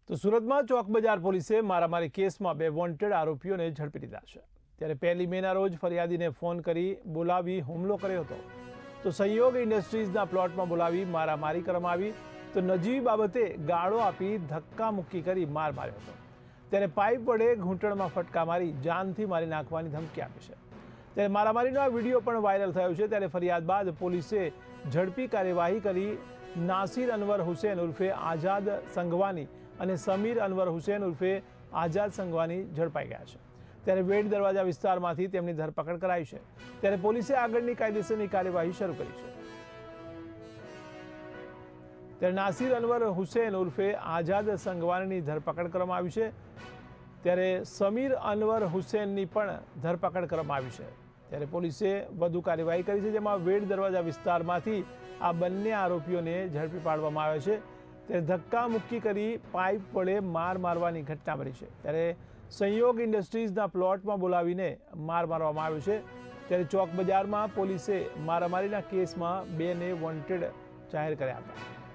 તો સુરતમાં ચોક બજાર પોલીસે મારામારી કેસમાં બે વોન્ટેડ આરોપીઓને ઝડપી લીધા છે। ત્યારે 1 મેના રોજ ફરિયાદીને ફોન કરી બોલાવી હુમલો કર્યો હતો। તો સંયોગ ઇન્ડસ્ટ્રીઝના પ્લોટમાં બોલાવી મારામારી કરવામાં આવી। તો નજીવી બાબતે ગાળો આપી ધક્કા મુક્કી કરી માર માર્યો હતો। ત્યારે પાઇપ વડે ઘૂંટણમાં ફટકા મારી જાનથી મારી નાખવાની ધમકી આપી છે। ત્યારે મારામારીનો આ વિડીયો પણ વાયરલ થયો છે। ત્યારે ફરિયાદ બાદ પોલીસે ઝડપી કાર્યવાહી કરી નાસિર અનવર હુસૈન ઉર્ફે આઝાદ સંઘવાની અને સમીર અનવર હુસૈન ઉર્ફે આઝાદ સંઘવાની ઝડપાઈ ગયા છે। ત્યારે વેડ દરવાજા વિસ્તારમાંથી તેમની ધરપકડ કરાઈ છે। ત્યારે પોલીસે આગળની કાયદેસરની કાર્યવાહી શરૂ કરી છે। ત્યારે નાસિર અનવર હુસૈન ઉર્ફે આઝાદ સંઘવાનીની ધરપકડ કરવામાં આવી છે। ત્યારે સમીર અનવર હુસૈનની પણ ધરપકડ કરવામાં આવી છે। ત્યારે પોલીસે વધુ કાર્યવાહી કરી છે, જેમાં વેડ દરવાજા વિસ્તારમાંથી આ બંને આરોપીઓને ઝડપી પાડવામાં આવ્યા છે। ત્યારે ધક્કા મુક્કી કરી પાઇપ વડે માર મારવાની ઘટના બની છે। ત્યારે સંયોગ ઇન્ડસ્ટ્રીઝના પ્લોટમાં બોલાવીને માર મારવામાં આવ્યો છે। ત્યારે ચોક બજારમાં પોલીસે મારામારીના કેસમાં 2ને વોન્ટેડ જાહેર કર્યા હતા।